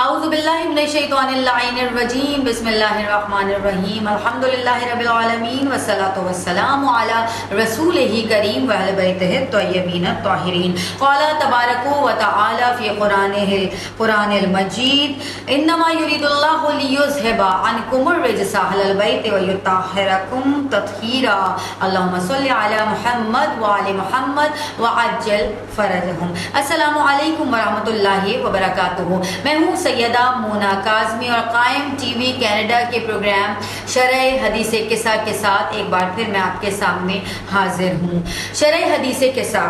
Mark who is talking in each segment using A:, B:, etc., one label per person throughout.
A: اعوذ باللہ من الشیطان اللعین الرجیم بسم اللہ الرحمن الرحیم الحمدللہ رب العالمین والصلاة والسلام علی رسولہ کریم واہل بیتہ الطیبین الطاہرین قال تبارک و تعالی فی قرآن المجید انما یرید اللہ لیذھب عنکم الرجس اہل البیت ویطہرکم تطہیرا اللہم صل علی محمد وعلی محمد وعجل فرجہم۔ السلام علیکم ورحمۃ اللہ وبرکاتہ۔ میں ہوں سیدہ مونا کاظمی اور قائم ٹی وی کینیڈا کے پروگرام شرح حدیث قصہ کے ساتھ ایک بار پھر میں آپ کے سامنے حاضر ہوں۔ شرح حدیث قصہ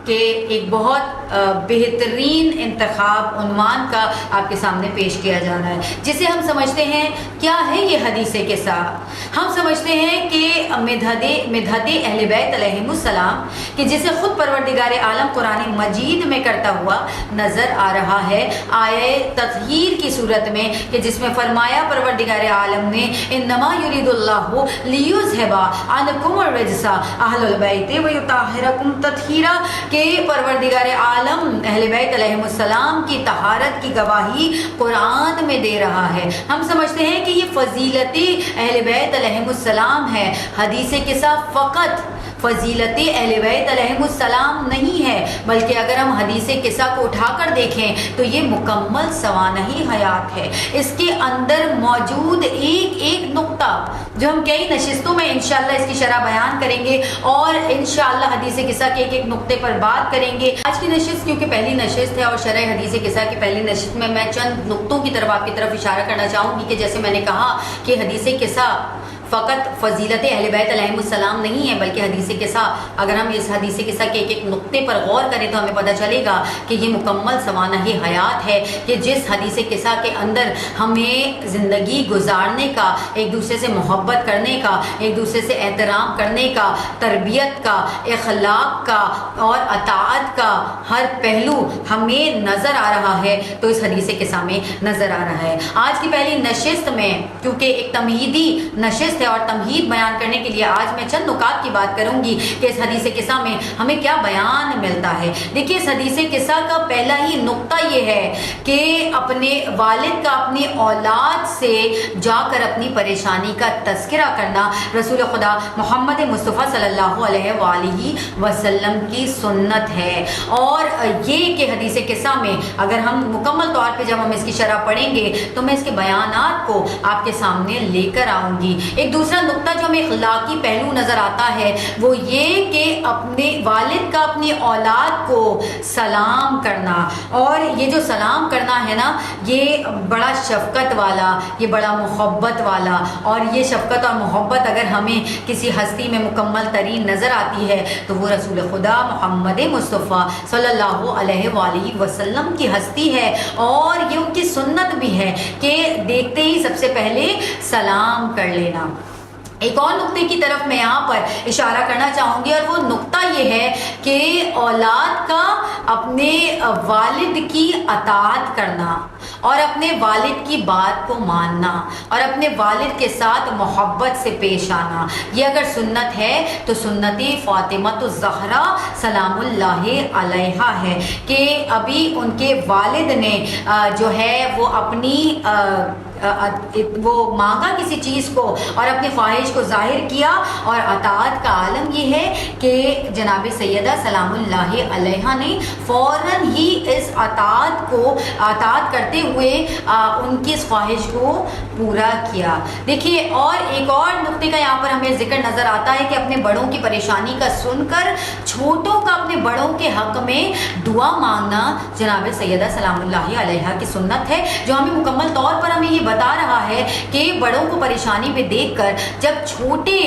A: کہ ایک بہت بہترین انتخاب عنوان کا آپ کے سامنے پیش کیا جا رہا ہے، جسے ہم سمجھتے ہیں کیا ہے یہ حدیث قصہ۔ ہم سمجھتے ہیں کہ مدحت اہل بیت علیہم السلام کہ جسے خود پروردگار عالم قرآن مجید میں کرتا ہوا نظر آ رہا ہے آیہ تطہیر کی صورت میں، کہ جس میں فرمایا پروردگار عالم نے انما یرید اللہ لیذھب عنکم الرجس اہل البیت ویطہرکم تطہیرا، کہ پروردگار عالم اہل بیت علیہ السلام کی طہارت کی گواہی قرآن میں دے رہا ہے۔ ہم سمجھتے ہیں کہ یہ فضیلت اہل بیت علیہ السلام ہے۔ حدیث قصہ فقط فضیلت اہل بیت علیہ السلام نہیں ہے، بلکہ اگر ہم حدیث قصہ کو اٹھا کر دیکھیں تو یہ مکمل سوانحی حیات ہے۔ اس کے اندر موجود ایک ایک نقطہ جو ہم کئی نشستوں میں انشاءاللہ اس کی شرح بیان کریں گے اور انشاءاللہ حدیث قصہ کے ایک ایک نقطے پر بات کریں گے۔ آج کی نشست کیونکہ پہلی نشست ہے اور شرح حدیث قصہ کی پہلی نشست میں چند نقطوں کی طرف آپ کی طرف اشارہ کرنا چاہوں گی کہ جیسے میں نے کہا کہ حدیث قصہ فقط فضیلت اہل بیت علیہ السلام نہیں ہے، بلکہ حدیث قصہ اگر ہم اس حدیث قصہ کے ایک ایک نقطے پر غور کریں تو ہمیں پتہ چلے گا کہ یہ مکمل سوانحی حیات ہے، کہ جس حدیث قصہ کے اندر ہمیں زندگی گزارنے کا، ایک دوسرے سے محبت کرنے کا، ایک دوسرے سے احترام کرنے کا، تربیت کا، اخلاق کا اور اطاعت کا ہر پہلو ہمیں نظر آ رہا ہے، تو اس حدیث قصہ میں نظر آ رہا ہے۔ آج کی پہلی نشست میں کیونکہ ایک تمہیدی نشست اور تمہید بیان کرنے کے لیے آج میں چند نکات کی بات کروں گی کہ اس حدیث قصہ میں ہمیں کیا بیان ملتا ہے۔ دیکھیے اس حدیث قصہ کا پہلا ہی نقطہ یہ ہے کہ اپنے والد کا اپنی اولاد سے جا کر اپنی پریشانی کا تذکرہ کرنا رسول خدا محمد مصطفیٰ صلی اللہ علیہ وآلہ وسلم کی سنت ہے، اور یہ کہ حدیث قصہ میں اگر ہم مکمل طور پہ جب ہم اس کی شرح پڑھیں گے تو میں اس کے بیانات کو آپ کے سامنے لے کر آؤں گی۔ ایک دوسرا نقطہ جو ہمیں اخلاقی پہلو نظر آتا ہے وہ یہ کہ اپنے والد کا اپنی اولاد کو سلام کرنا، اور یہ جو سلام کرنا ہے نا، یہ بڑا شفقت والا، یہ بڑا محبت والا، اور یہ شفقت اور محبت اگر ہمیں کسی ہستی میں مکمل ترین نظر آتی ہے تو وہ رسول خدا محمد مصطفیٰ صلی اللہ علیہ وآلہ وسلم کی ہستی ہے، اور یہ ان کی سنت بھی ہے کہ دیکھتے ہی سب سے پہلے سلام کر لینا۔ ایک اور نقطے کی طرف میں یہاں پر اشارہ کرنا چاہوں گی، اور وہ نقطہ یہ ہے کہ اولاد کا اپنے والد کی اطاعت کرنا اور اپنے والد کی بات کو ماننا اور اپنے والد کے ساتھ محبت سے پیش آنا، یہ اگر سنت ہے تو سنت فاطمۃ الزہرا سلام اللہ علیہا ہے، کہ ابھی ان کے والد نے جو ہے وہ اپنی وہ مانگا کسی چیز کو اور اپنی خواہش کو ظاہر کیا، اور اطاعت کا عالم یہ ہے کہ جناب سیدہ سلام اللہ علیہا نے فوراً ہی اس اطاعت کرتے ہوئے ان کی اس خواہش کو پورا کیا۔ دیکھیے اور ایک اور نقطے کا یہاں پر ہمیں ذکر نظر آتا ہے کہ اپنے بڑوں کی پریشانی کا سن کر چھوٹوں کا اپنے بڑوں کے حق میں دعا مانگنا جناب سیدہ سلام اللہ علیہا کی سنت ہے، جو ہمیں مکمل طور پر ہمیں یہ بتا رہا ہے کہ بڑوں کو پریشانی میں دیکھ کر جب چھوٹے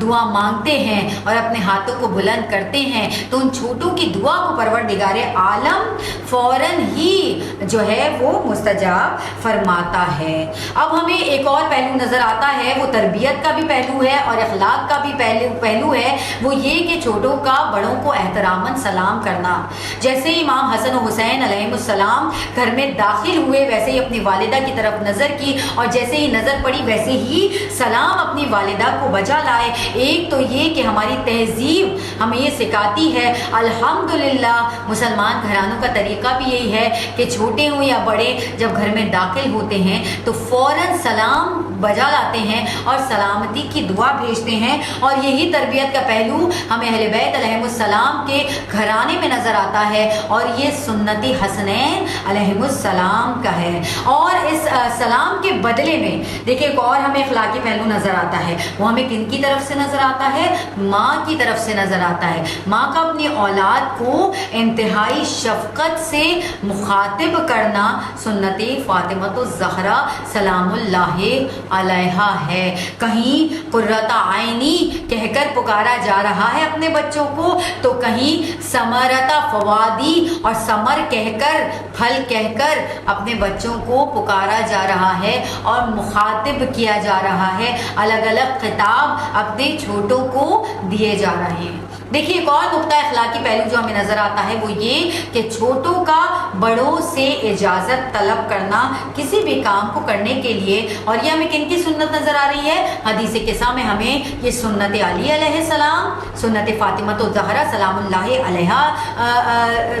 A: دعا مانگتے ہیں اور اپنے ہاتھوں کو بلند کرتے ہیں تو ان چھوٹوں کی دعا کو پروردگار عالم فوراً ہی جو ہے وہ مستجاب فرماتا ہے۔ اب ہمیں ایک اور پہلو نظر آتا ہے، وہ تربیت کا بھی پہلو ہے اور اخلاق کا بھی پہلو ہے، وہ یہ کہ چھوٹوں کا بڑوں کو احتراماً سلام کرنا. جیسے امام حسن و حسین علیہ السلام گھر میں داخل ہوئے ویسے ہی اپنی والدہ کی طرف نظر کی اور جیسے ہی نظر پڑی ویسے ہی سلام اپنی والدہ کو بجا لائے. ایک تو یہ کہ ہماری تہذیب ہمیں یہ سکھاتی ہے, الحمدللہ مسلمان گھرانوں کا طریقہ بھی یہی ہے کہ چھوٹے ہوں یا بڑے جب گھر میں داخل ہوتے ہیں تو فوراً سلام بجا لاتے ہیں اور سلامتی کی دعا بھیجتے ہیں. اور یہی تربیت کا پہلو ہمیں اہل بیت علیہ السلام کے گھرانے میں نظر آتا ہے اور یہ سنت حسنین علیہ السلام کا ہے. اور اس سلام کے بدلے میں دیکھیں ایک اور ہمیں اخلاقی پہلو نظر آتا ہے. وہ ہمیں کن کی طرف سے نظر آتا ہے؟ ماں کی طرف سے نظر آتا ہے. ماں کا اپنی اولاد کو انتہائی شفقت سے مخاطب کرنا سنت فاطمہ الزہرا سلام اللہ علیہا ہے. کہیں قرۃ عینی کہہ کر پکارا جا رہا ہے اپنے بچوں کو تو کہیں ثمرۃ فوادی اور ثمر کہہ کر پھل کہہ کر اپنے بچوں کو پکارا جا رہا ہے اور مخاطب کیا جا رہا ہے. الگ الگ خطاب اپنے چھوٹوں کو دیے جا رہے ہیں. دیکھیے ایک اور نقطہ اخلاقی پہلو جو ہمیں نظر آتا ہے وہ یہ کہ چھوٹوں کا بڑوں سے اجازت طلب کرنا کسی بھی کام کو کرنے کے لیے. اور یہ ہمیں کن کی سنت نظر آ رہی ہے؟ حدیث قصہ میں ہمیں یہ سنت علی علیہ السلام, سنت فاطمہ الزہرا سلام اللہ علیہا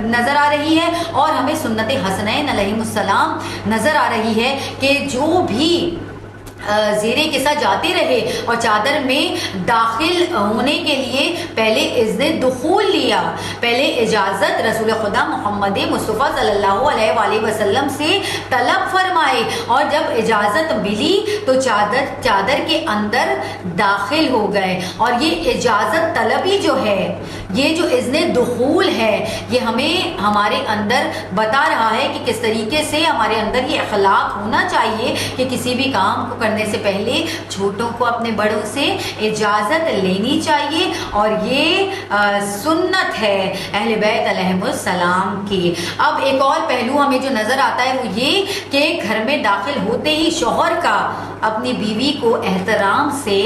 A: نظر آ رہی ہے. اور ہمیں سنت حسنین علیہ السلام نظر آ رہی ہے کہ جو بھی زیر قصہ جاتے رہے اور چادر میں داخل ہونے کے لیے پہلے اذن دخول لیا, پہلے اجازت رسول خدا محمد مصطفیٰ صلی اللہ علیہ وآلہ وسلم سے طلب فرمائے اور جب اجازت ملی تو چادر کے اندر داخل ہو گئے. اور یہ اجازت طلبی جو ہے, یہ جو اذن دخول ہے, یہ ہمیں ہمارے اندر بتا رہا ہے کہ کس طریقے سے ہمارے اندر یہ اخلاق ہونا چاہیے کہ کسی بھی کام کو کرنے سے پہلے چھوٹوں کو اپنے بڑوں سے اجازت لینی چاہیے. اور یہ سنت ہے اہل بیت علیہ السلام کی. اب ایک اور پہلو ہمیں جو نظر آتا ہے وہ یہ کہ گھر میں داخل ہوتے ہی شوہر کا اپنی بیوی کو احترام سے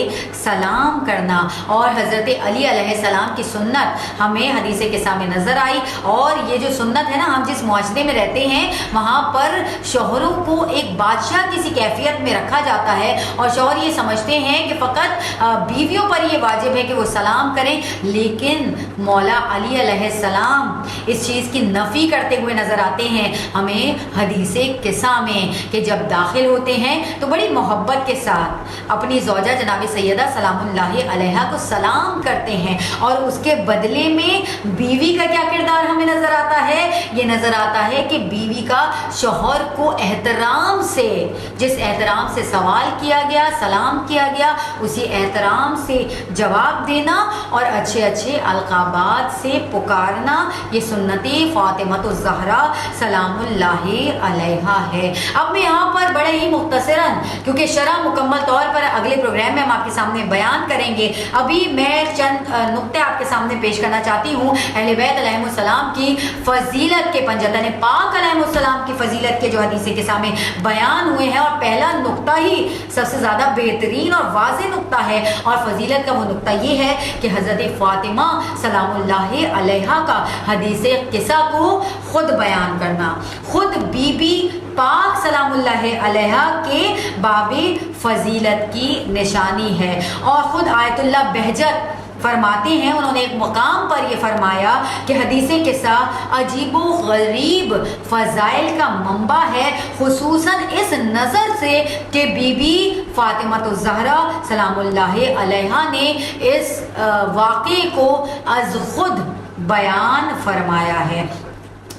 A: سلام کرنا. اور حضرت علی علیہ السلام کی سنت ہمیں حدیث قصہ میں نظر آئی. اور یہ جو سنت ہے نا, ہم جس معاشرے میں رہتے ہیں وہاں پر شوہروں کو ایک بادشاہ کسی کیفیت میں رکھا جاتا ہے اور شوہر یہ سمجھتے ہیں کہ فقط بیویوں پر یہ واجب ہے کہ وہ سلام کریں. لیکن مولا علی علیہ السلام اس چیز کی نفی کرتے ہوئے نظر آتے ہیں ہمیں حدیث قصہ میں کہ جب داخل ہوتے ہیں تو بڑی محبت کے ساتھ اپنی زوجہ جناب سیدہ سلام اللہ علیہا کو سلام کرتے ہیں. اور اس کے بدلے میں بیوی کا کیا کردار ہمیں نظر آتا ہے؟ یہ نظر آتا ہے کہ بیوی کا شوہر کو احترام سے, جس احترام سے سوال کیا گیا, سلام کیا گیا, اسی احترام سے جواب دینا اور اچھے اچھے القابات سے پکارنا. یہ سنت فاطمہ الزہرا سلام اللہ علیہا ہے. اب میں یہاں پر بڑے ہی مختصراً, کیونکہ شرح مکمل طور پر اگلے پروگرام میں ہم آپ کے سامنے بیان کریں گے, ابھی میں چند نقطے آپ کے سامنے پیش کرنا چاہتی ہوں اہل بیت علیہ السلام کی فضیلت کے, پنجتن پاک علیہ السلام کی فضیلت کے جو حدیث قصہ میں بیان ہوئے ہیں. اور پہلا نقطہ ہی سب سے زیادہ بہترین اور واضح نقطہ ہے اور فضیلت کا وہ نقطہ یہ ہے کہ حضرت فاطمہ سلام اللہ علیہا کا حدیث قصہ کو خود بیان کرنا, خود بی بی پاک سلام اللہ علیہا کے باب فضیلت کی نشانی ہے. اور خود آیت اللہ بہجت فرماتے ہیں, انہوں نے ایک مقام پر یہ فرمایا کہ حدیث قصہ عجیب و غریب فضائل کا منبع ہے, خصوصاً اس نظر سے کہ بی بی فاطمہ الزہرا سلام اللہ علیہا نے اس واقعے کو از خود بیان فرمایا ہے.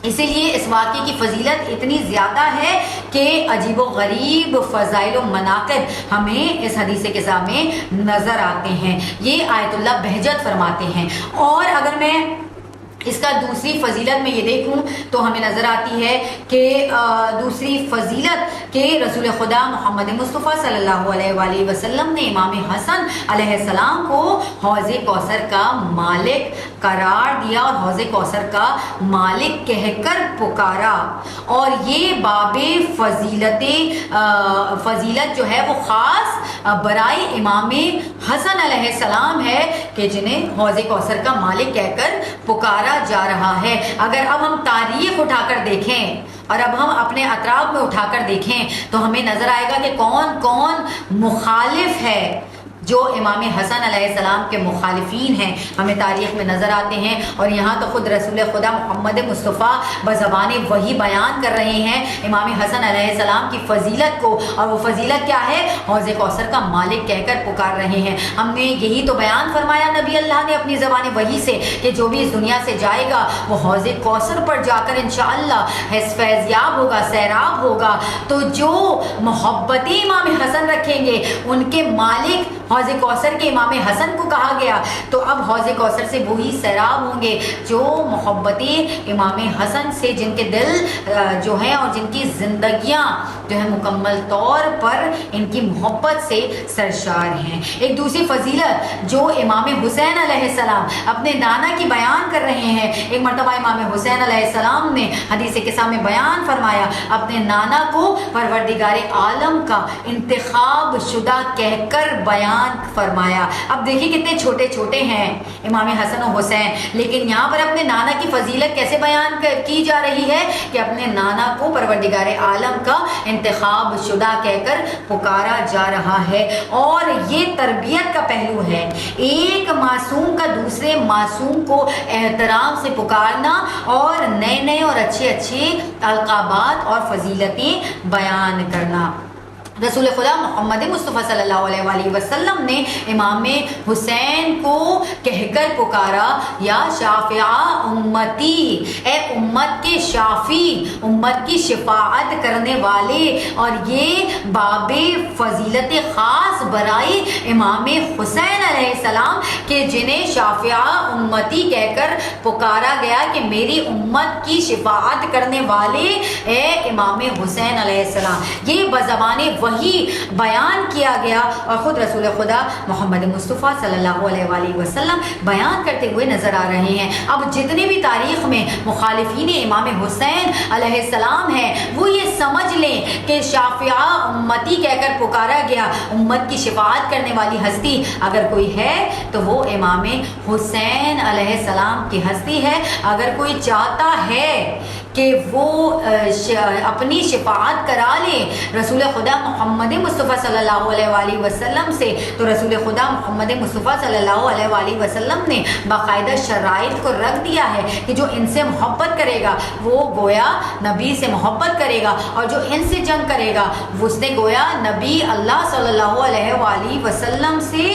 A: اسی لیے اس واقعے کی فضیلت اتنی زیادہ ہے کہ عجیب و غریب فضائل و مناقب ہمیں اس حدیث قصہ میں نظر آتے ہیں. یہ آیت اللہ بہجت فرماتے ہیں. اور اگر میں اس کا دوسری فضیلت میں یہ دیکھوں تو ہمیں نظر آتی ہے کہ دوسری فضیلت کہ رسول خدا محمد مصطفیٰ صلی اللہ علیہ وآلہ وسلم نے امام حسن علیہ السلام کو حوض کوثر کا مالک قرار دیا اور حوض کوثر کا مالک کہہ کر پکارا. اور یہ باب فضیلت جو ہے وہ خاص برائے امام حسن علیہ السلام ہے کہ جنہیں حوض کوثر کا مالک کہہ کر پکارا پکارا جا رہا ہے۔ اگر اب ہم تاریخ اٹھا کر دیکھیں اور اب ہم اپنے اطراف میں اٹھا کر دیکھیں تو ہمیں نظر آئے گا کہ کون کون مخالف ہے جو امام حسن علیہ السلام کے مخالفین ہیں، ہمیں تاریخ میں نظر آتے ہیں۔ اور یہاں تو خود رسول خدا محمد مصطفیٰ بزبان وحی بیان کر رہے ہیں امام حسن علیہ السلام کی فضیلت کو، اور وہ فضیلت کیا ہے؟ حوض کوثر کا مالک کہہ کر پکار رہے ہیں۔ ہم نے یہی تو بیان فرمایا نبی اللہ نے اپنی زبان وحی سے کہ جو بھی اس دنیا سے جائے گا وہ حوض کوثر پر جا کر انشاءاللہ فیضیاب ہوگا، سیراب ہوگا۔ تو جو محبت امام حسن رکھیں گے ان کے مالک حوض کوثر کے امام حسن کو کہا گیا، تو اب حوض کوثر سے وہی سیراب ہوں گے جو محبت امام حسن سے، جن کے دل جو ہیں اور جن کی زندگیاں جو ہے مکمل طور پر ان کی محبت سے سرشار ہیں۔ ایک دوسری فضیلت جو امام حسین علیہ السلام اپنے نانا کی بیان کر رہے ہیں، ایک مرتبہ امام حسین علیہ السلام نے حدیث قصہ میں بیان فرمایا اپنے نانا کو پروردگار عالم کا انتخاب شدہ کہہ کر بیان فرمایا۔ اب دیکھیے کتنے چھوٹے چھوٹے ہیں امام حسن و حسین، لیکن یہاں پر اپنے نانا کی فضیلت کیسے بیان کی جا رہی ہے کہ اپنے نانا کو پروردگار عالم کا انتخاب شدہ کہہ کر پکارا جا رہا ہے۔ اور یہ تربیت کا پہلو ہے، ایک معصوم کا دوسرے معصوم کو احترام سے پکارنا اور نئے نئے اور اچھے اچھے القابات اور فضیلتیں بیان کرنا۔ رسول خدا محمد مصطفیٰ صلی اللہ علیہ وآلہ وسلم نے امام حسین کو کہہ کر پکارا یا شافع امتی، اے امت کے شافی، امت کی شفاعت کرنے والے۔ اور یہ باب فضیلت خاص برائے امام حسین علیہ السلام کہ جنہیں شافع امتی کہہ کر پکارا گیا کہ میری امت کی شفاعت کرنے والے اے امام حسین علیہ السلام، یہ بزبان وہی بیان کیا گیا اور خود رسول خدا محمد مصطفیٰ صلی اللہ علیہ وآلہ وسلم بیان کرتے ہوئے نظر آ رہے ہیں۔ اب جتنے بھی تاریخ میں مخالفین امام حسین علیہ السلام ہیں وہ یہ سمجھ لیں کہ شافع امتی کہہ کر پکارا گیا، امت کی شفاعت کرنے والی ہستی اگر کوئی ہے تو وہ امام حسین علیہ السلام کی ہستی ہے۔ اگر کوئی چاہتا ہے کہ وہ اپنی شفاعت کرا لے رسول خدا محمد مصطفیٰ صلی اللہ علیہ وآلہ وسلم سے، تو رسول خدا محمد مصطفیٰ صلی اللہ علیہ وآلہ وسلم نے باقاعدہ شرائط کو رکھ دیا ہے کہ جو ان سے محبت کرے گا وہ گویا نبی سے محبت کرے گا، اور جو ان سے جنگ کرے گا اس نے گویا نبی اللہ صلی اللہ علیہ وآلہ وسلم سے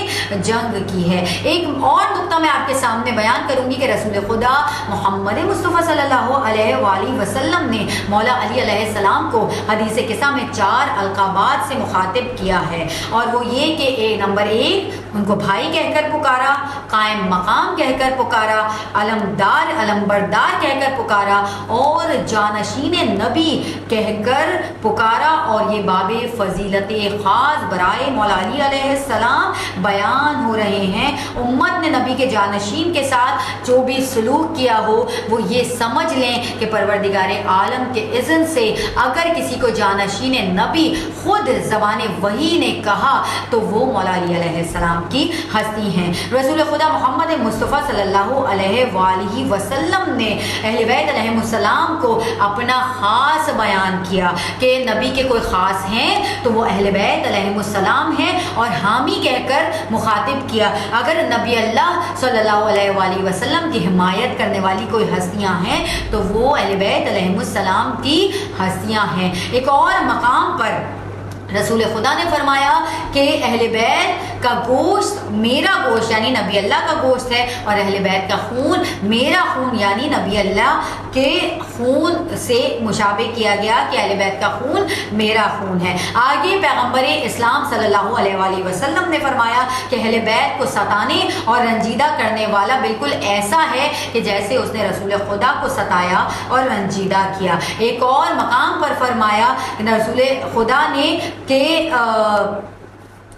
A: جنگ کی ہے۔ ایک اور نقطہ میں آپ کے سامنے بیان کروں گی کہ رسول خدا محمد مصطفیٰ صلی اللہ علیہ وآلہ وسلم نے مولا علی علیہ السلام کو حدیث قصہ میں 4 القابات سے مخاطب کیا ہے، اور وہ یہ کہ نمبر 1 ان کو بھائی کہہ کر پکارا، قائم مقام کہہ کر پکارا، علمدار علمبردار کہہ کر پکارا، اور جانشین نبی کہہ کر پکارا۔ اور یہ باب فضیلت خاص برائے مولا علی علیہ السلام بیان ہو رہے ہیں۔ امت نے نبی کے جانشین کے ساتھ جو بھی سلوک کیا ہو وہ یہ سمجھ لیں کہ پروردگار عالم کے اذن سے اگر کسی کو جانشین نبی خود زبان وحی نے کہا تو وہ مولا علی علیہ السلام کی ہستی ہیں۔ رسول خدا محمد مصطفیٰ صلی اللہ علیہ وآلہ وسلم نے اہل بیت علیہ السلام کو اپنا خاص بیان کیا کہ نبی کے کوئی خاص ہیں تو وہ اہل بیت علیہ السلام ہیں، اور حامی کہہ کر مخاطب کیا۔ اگر نبی اللہ صلی اللہ علیہ وآلہ وسلم کی حمایت کرنے والی کوئی ہستیاں ہیں تو وہ اہل بیت علیہ السلام کی ہستیاں ہیں۔ ایک اور مقام پر رسول خدا نے فرمایا کہ اہل بیت کا گوشت میرا گوشت یعنی نبی اللہ کا گوشت ہے، اور اہل بیت کا خون میرا خون یعنی نبی اللہ کے خون سے مشابہ کیا گیا کہ اہل بیت کا خون میرا خون ہے۔ آگے پیغمبر اسلام صلی اللہ علیہ وآلہ وسلم نے فرمایا کہ اہل بیت کو ستانے اور رنجیدہ کرنے والا بالکل ایسا ہے کہ جیسے اس نے رسول خدا کو ستایا اور رنجیدہ کیا۔ ایک اور مقام پر فرمایا کہ رسول خدا نے کہ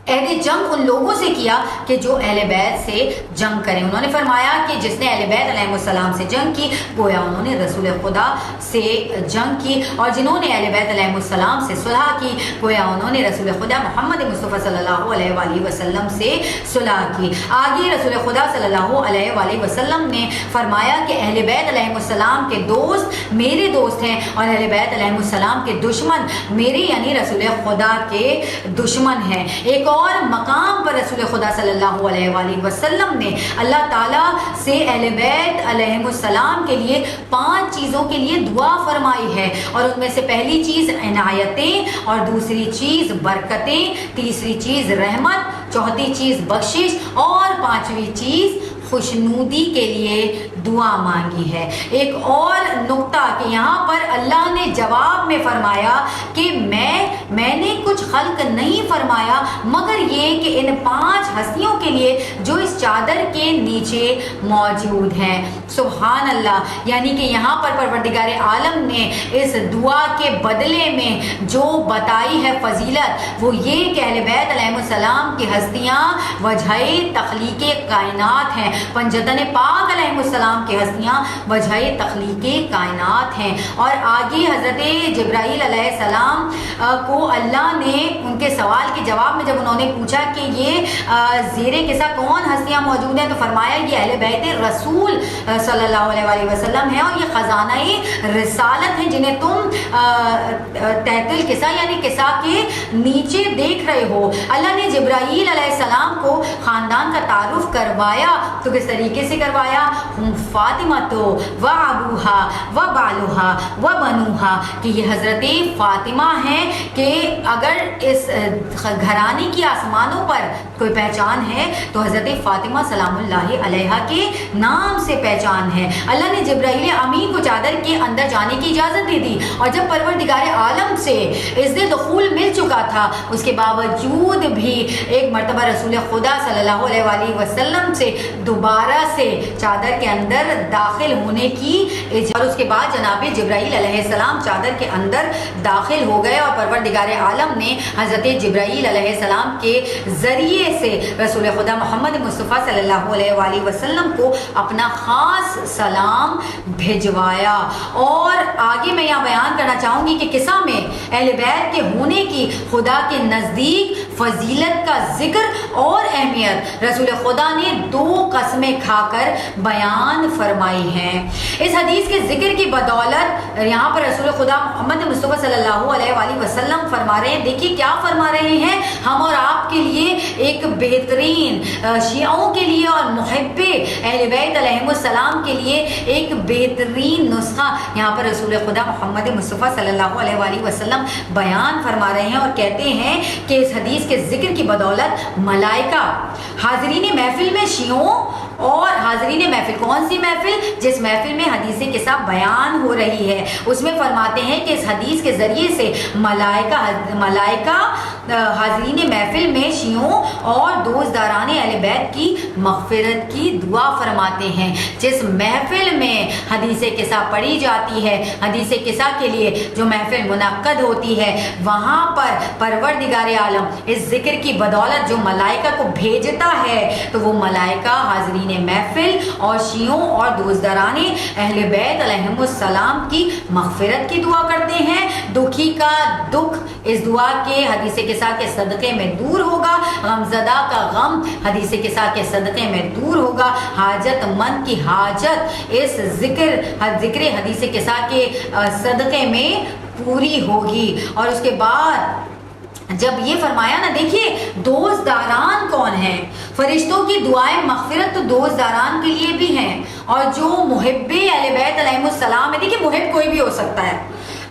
A: عہد جنگ ان لوگوں سے کیا کہ جو اہل بیت سے جنگ کریں. انہوں نے فرمایا کہ جس نے اہل بیت علیہ السلام سے جنگ کی گویا انہوں نے رسول خدا سے جنگ کی, اور جنہوں نے اہل بیت علیہ السلام سے صلح کی گویا انہوں نے رسول خدا محمد مصطفیٰ صلی اللہ علیہ وآلہ وسلم سے صلح کی. آگے رسول خدا صلی اللہ علیہ وآلہ وسلم نے فرمایا کہ اہل بیت علیہ السلام کے دوست میرے دوست ہیں اور اہل بیت علیہ السلام کے دشمن میرے یعنی رسول خدا کے دشمن ہیں. ایک اور مقام پر رسول خدا صلی اللہ علیہ وآلہ وسلم نے اللہ تعالیٰ سے اہل بیت علیہ السلام کے لیے 5 چیزوں کے لیے دعا فرمائی ہے, اور ان میں سے پہلی چیز عنایتیں, اور دوسری چیز برکتیں, تیسری چیز رحمت, چوتھی چیز بخشش, اور 5ویں چیز خوشنودی کے لیے دعا مانگی ہے. ایک اور نقطہ کہ یہاں پر اللہ نے جواب میں فرمایا کہ میں نے کچھ خلق نہیں فرمایا مگر یہ کہ ان 5 ہستیوں کے لیے جو اس چادر کے نیچے موجود ہیں. سبحان اللہ, یعنی کہ یہاں پر پروردگار عالم نے اس دعا کے بدلے میں جو بتائی ہے فضیلت وہ یہ کہ اہل بیت علیہ السلام کی ہستیاں وجہ تخلیق کائنات ہیں. پنجتن پاک علیہ السلام کی ہستیاں وجہ تخلیق کائنات ہیں. اور آگے حضرت جبرائیل علیہ السلام کو اللہ نے ان کے سوال کے جواب میں جب انہوں نے پوچھا کہ یہ زیر قصہ کون ہستیاں موجود ہیں تو فرمایا یہ اہل بیت رسول صلی اللہ علیہ وآلہ وسلم ہیں, اور یہ خزانہ رسالت ہیں جنہیں تم تحت القصہ یعنی قصہ کے نیچے دیکھ رہے ہو. اللہ نے جبرائیل علیہ السلام کو خاندان کا تعارف کروایا تو کس طریقے سے کروایا؟ ہم فاطمہ تو و ابوہا و بالوہا و بنوہا, کہ یہ حضرت فاطمہ ہیں کہ اگر اس گھرانے کی آسمانوں پر کوئی پہچان ہے تو حضرت فاطمہ سلام اللہ علیہا کے نام سے پہچان ہے. اللہ نے جبرائیل امین کو چادر کے اندر جانے کی اجازت دے دی, اور جب پروردگار عالم سے اذن دخول مل چکا تھا اس کے باوجود بھی ایک مرتبہ رسول خدا صلی اللہ علیہ وآلہ وسلم سے دوبارہ سے چادر کے اندر داخل ہونے کی اجازت, اور اس کے بعد جناب جبرائیل علیہ السلام چادر کے اندر داخل ہو گئے, اور پروردگار عالم نے حضرت جبرائیل علیہ السلام کے ذریعے سے رسول خدا محمد مصطفیٰ صلی اللہ علیہ وآلہ وسلم کو اپنا خاص سلام بھجوایا. اور آگے میں یہاں بیان کرنا چاہوں گی کہ قصہ میں اہل بیت کے ہونے کی خدا کے نزدیک فضیلت کا ذکر اور اہمیت رسول خدا نے 2 قسمیں کھا کر بیان فرمائی ہیں. اس حدیث کے ذکر کی بدولت یہاں پر رسول خدا محمد مصطفیٰ صلی اللہ علیہ وآلہ وسلم فرما رہے ہیں. دیکھیے کیا فرما رہے ہیں, ہم اور آپ کے لیے ایک بہترین, شیعوں کے لیے اور محب اہل بیت علیہ السلام کے لیے ایک بہترین نسخہ یہاں پر رسول خدا محمد مصطفیٰ صلی اللہ علیہ وآلہ وسلم بیان فرما رہے ہیں, اور کہتے ہیں کہ اس حدیث کے ذکر کی بدولت ملائکہ حاضرین محفل میں شیعوں اور حاضرین محفل, کون سی محفل؟ جس محفل میں حدیث قصہ بیان ہو رہی ہے اس میں فرماتے ہیں کہ اس حدیث کے ذریعے سے ملائکہ حاضرین محفل میں شیعوں اور دوستداران اہل بیت کی مغفرت کی دعا فرماتے ہیں. جس محفل میں حدیث قصہ پڑھی جاتی ہے, حدیث قصہ کے لیے جو محفل منعقد ہوتی ہے, وہاں پر پروردگار عالم اس ذکر کی بدولت جو ملائکہ کو بھیجتا ہے تو وہ ملائکہ حاضرین محفل اور شیعوں اور دوستداران اہل بیت علیہ السلام کی مغفرت کی دعا کرتے ہیں. دکھی کا دکھ اس دعا کے حدیث قصہ کے صدقے میں دور ہوگا, غمزدہ کا غم حدیث قصہ کے صدقے میں دور ہوگا, حاجت مند کی حاجت اس ذکر حدیث قصہ کے صدقے میں پوری ہوگی. اور اس کے بعد جب یہ فرمایا نا, دیکھیے دوستداران کون ہیں؟ فرشتوں کی دعائیں مغفرت تو دوستداران کے لیے بھی ہیں, اور جو محب اہل بیت علیہ السلام ہے, دیکھیے محب کوئی بھی ہو سکتا ہے,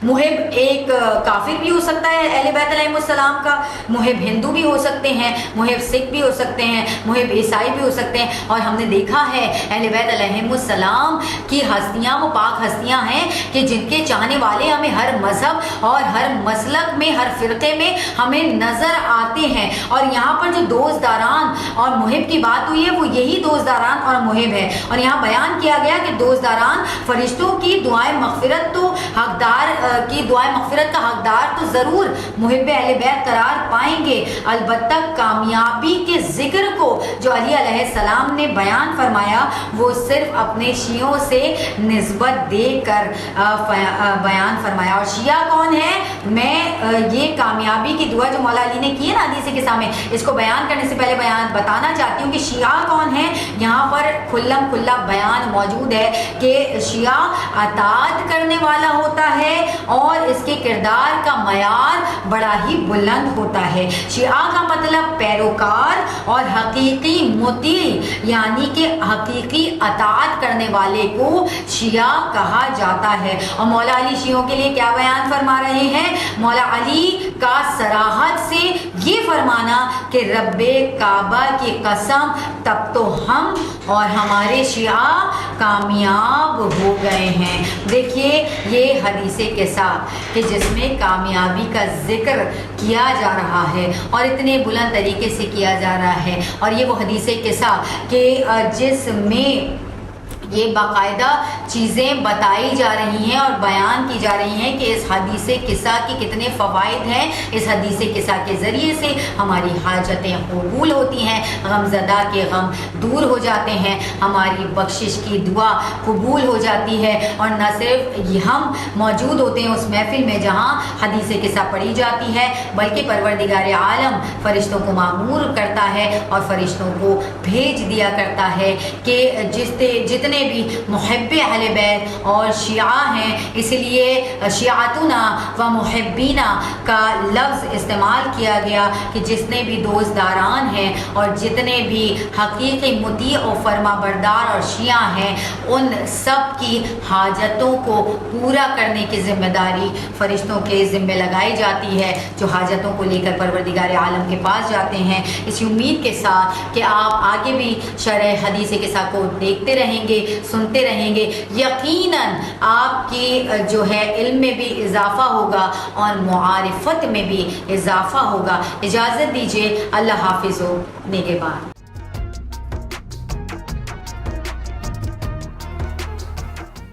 A: محب ایک کافر بھی ہو سکتا ہے اہل بیت علیہ السلام کا, محب ہندو بھی ہو سکتے ہیں, محب سکھ بھی ہو سکتے ہیں, محب عیسائی بھی ہو سکتے ہیں. اور ہم نے دیکھا ہے اہل بیت علیہ السلام کی ہستیاں وہ پاک ہستیاں ہیں کہ جن کے چاہنے والے ہمیں ہر مذہب اور ہر مسلک میں, ہر فرقے میں ہمیں نظر آتے ہیں. اور یہاں پر جو دوستداران اور محب کی بات ہوئی ہے وہ یہی دوستداران اور محب ہے. اور یہاں بیان کیا گیا کہ دوستداران فرشتوں کی دعائیں مغفرت تو حقدار کی دعائیں مغفرت کا حقدار تو ضرور محب اہل بیت قرار پائیں گے، البتہ کامیابی کے ذکر کو جو علی علیہ السلام نے بیان فرمایا وہ صرف اپنے شیعوں سے نسبت دے کر بیان فرمایا۔ اور شیعہ کون ہے؟ میں یہ کامیابی کی دعا جو مولا علی نے کی ہے نا حدیث کے سامنے، اس کو بیان کرنے سے پہلے بتانا چاہتی ہوں کہ شیعہ کون ہے۔ یہاں پر کھلم کھلا بیان موجود ہے کہ شیعہ اطاعت کرنے والا ہوتا ہے اور اس کے کردار کا معیار بڑا ہی بلند ہوتا ہے۔ شیعہ کا مطلب پیروکار اور حقیقی مطیع، یعنی کہ حقیقی اطاعت کرنے والے کو شیعہ کہا جاتا ہے۔ اور مولا علی شیعوں کے لیے کیا بیان فرما رہے ہیں؟ مولا علی کا صراحت سے یہ فرمانا کہ رب کعبہ کی قسم تب تو ہم اور ہمارے شیعہ کامیاب ہو گئے ہیں۔ دیکھیے یہ حدیث قصہ کہ جس میں کامیابی کا ذکر کیا جا رہا ہے اور اتنے بلند طریقے سے کیا جا رہا ہے، اور یہ وہ حدیث قصہ کہ جس میں یہ باقاعدہ چیزیں بتائی جا رہی ہیں اور بیان کی جا رہی ہیں کہ اس حدیث قصہ کے کتنے فوائد ہیں۔ اس حدیث قصہ کے ذریعے سے ہماری حاجتیں قبول ہوتی ہیں، غم زدہ کے غم دور ہو جاتے ہیں، ہماری بخشش کی دعا قبول ہو جاتی ہے، اور نہ صرف یہ ہم موجود ہوتے ہیں اس محفل میں جہاں حدیث قصہ پڑھی جاتی ہے، بلکہ پروردگار عالم فرشتوں کو مامور کرتا ہے اور فرشتوں کو بھیج دیا کرتا ہے کہ جتنے بھی محب اہل بیت اور شیعہ ہیں، اس لیے شیعتنا و محبینا کا لفظ استعمال کیا گیا کہ جتنے بھی دوستداران ہیں اور جتنے بھی حقیقی مطیع و فرما بردار اور شیعہ ہیں، ان سب کی حاجتوں کو پورا کرنے کی ذمہ داری فرشتوں کے ذمہ لگائی جاتی ہے، جو حاجتوں کو لے کر پروردگار عالم کے پاس جاتے ہیں۔ اس امید کے ساتھ کہ آپ آگے بھی شرح حدیث قصہ کو دیکھتے رہیں گے، سنتے رہیں گے، یقیناً آپ کی جو ہے علم میں بھی اضافہ ہوگا اور معارفت میں بھی اضافہ ہوگا۔ اجازت دیجیے، اللہ حافظ و نگہبان۔